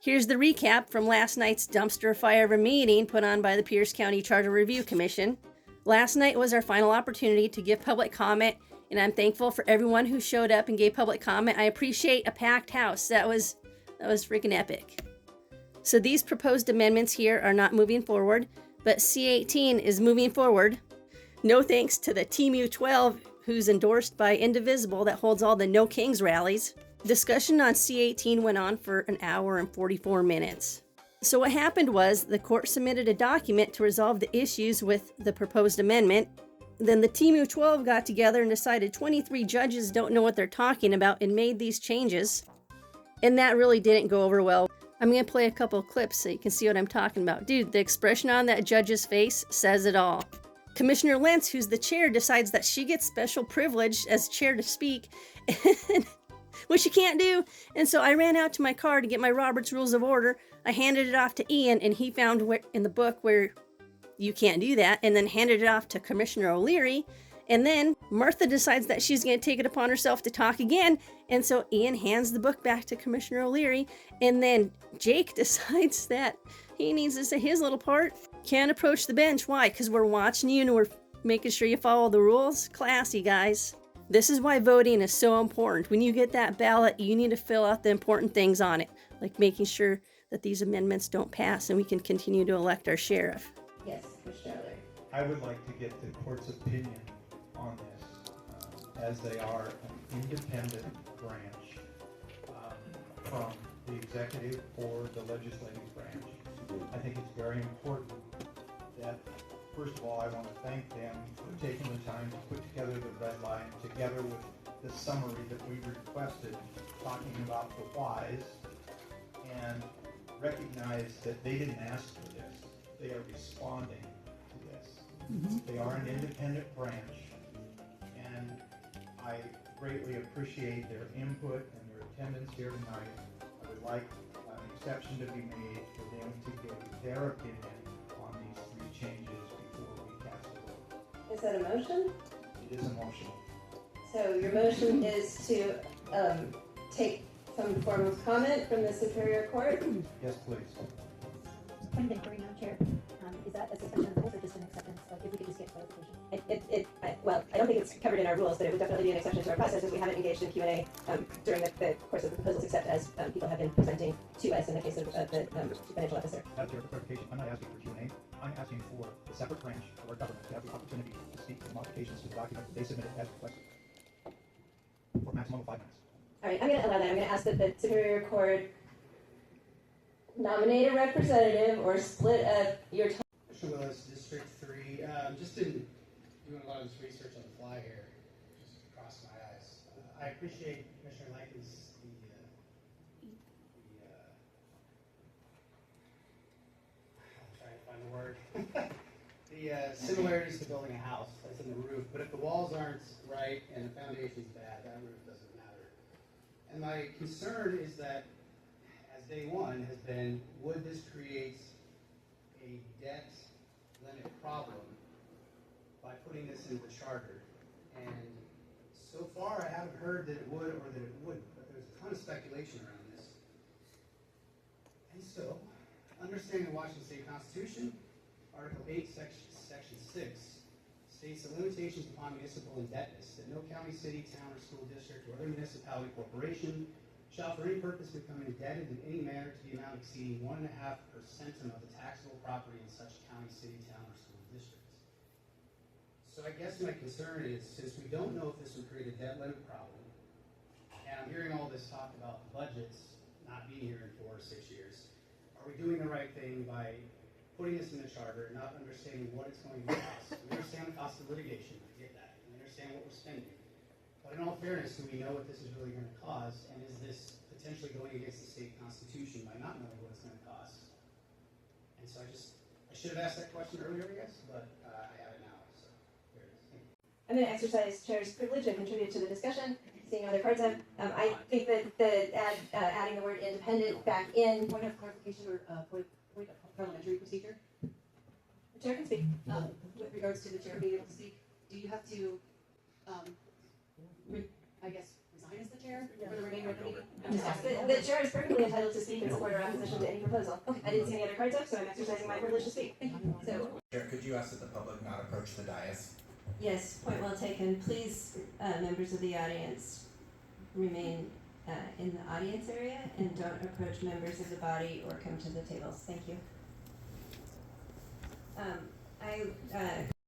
Here's the recap from last night's dumpster fire of a meeting put on by the Pierce County Charter Review Commission. Last night was our final opportunity to give public comment, and I'm thankful for everyone who showed up and gave public comment. I appreciate a packed house. That was freaking epic. So these proposed amendments here are not moving forward, but C18 is moving forward. No thanks to the TMU12, who's endorsed by Indivisible, that holds all the No Kings rallies. Discussion on C18 went on for an hour and 44 minutes. So what happened was the court submitted a document to resolve the issues with the proposed amendment. Then the TMU12 got together and decided 23 judges don't know what they're talking about and made these changes. And that really didn't go over well. I'm going to play a couple of clips so you can see what I'm talking about. Dude, the expression on that judge's face says it all. Commissioner Lentz, who's the chair, decides that she gets special privilege as chair to speak, which she can't do. And so I ran out to my car to get my Robert's Rules of Order. I handed it off to Ian, and he found in the book where you can't do that, and then handed it off to Commissioner O'Leary. And then Martha decides that she's going to take it upon herself to talk again. And so Ian hands the book back to Commissioner O'Leary. And then Jake decides that he needs to say his little part. Can't approach the bench. Why? Because we're watching you and we're making sure you follow the rules. Classy, guys. This is why voting is so important. When you get that ballot, you need to fill out the important things on it, like making sure that these amendments don't pass and we can continue to elect our sheriff. Yes, Commissioner O'Leary. I would like to get the court's opinion on this, as they are an independent branch from the executive or the legislative branch. I think it's very important that, first of all, I want to thank them for taking the time to put together the red line together with the summary that we requested, talking about the whys, and recognize that they didn't ask for this. They are responding to this. They are an independent branch, and I greatly appreciate their input and their attendance here tonight. I would like an exception to be made for them to give their opinion on these three changes before we cast a vote. Is that a motion? It is a motion. So your motion is to take some form of comment from the Superior Court? Yes, please. Point of inquiry, Madam Chair. Is that a suspension of the rules or just an acceptance? Like, if we could just get clarification. Well, I don't think it's covered in our rules, but it would definitely be an exception to our process, as we haven't engaged in Q&A during the course of the proposals, except as people have been presenting to us in the case of the Chief Financial Officer. That's your clarification. I'm not asking for Q&A. I'm asking for the separate branch of our government to have the opportunity to speak to the modifications to the document that they submitted as requested for a maximum of 5 minutes. All right, I'm going to allow that. I'm going to ask that the Superior Court nominate a representative or split up your time. Commissioner Willis, District 3. Just in doing a lot of this research on the fly here, just crossed my eyes. I appreciate Commissioner Lankin's I'm trying to find the word. The similarities to building a house, that's in the roof. But if the walls aren't right and the foundation's bad, that roof doesn't matter. And my concern is that, as day one has been, would this create a debt limit problem by putting this in the charter? And so far I haven't heard that it would or that it wouldn't, but there's a ton of speculation around this. And so, understanding the Washington State Constitution, Article 8, Section 6, states that limitations upon municipal indebtedness, that no county, city, town, or school district, or other municipality, corporation, shall for any purpose become indebted in any manner to the amount exceeding 1.5% of the taxable property in such county, city, town, or school districts. So I guess my concern is, since we don't know if this would create a debt limit problem, and I'm hearing all this talk about budgets not being here in 4 or 6 years, are we doing the right thing by putting this in the charter and not understanding what it's going to cost? We understand the cost of litigation, I get that. We understand what we're spending. But in all fairness, do we know what this is really going to cause? And is this potentially going against the state constitution by not knowing what it's going to cost? And so I should have asked that question earlier, I guess, but I have it now. So there it is. Thank you. I'm going to exercise Chair's privilege and contribute to the discussion. Seeing no other cards up, I think that adding the word independent back in. Point of clarification or point of parliamentary procedure. The Chair can speak. With regards to the chair being able to speak, do you have to, resign fine as the chair for the remainder of the meeting? The chair is perfectly entitled to speak in support or opposition to any proposal. I didn't see any other cards up, so I'm exercising my privilege to speak. So, Chair, could you ask that the public not approach the dais? yes, point well taken. Please, members of the audience, remain in the audience area and don't approach members of the body or come to the tables. Thank you.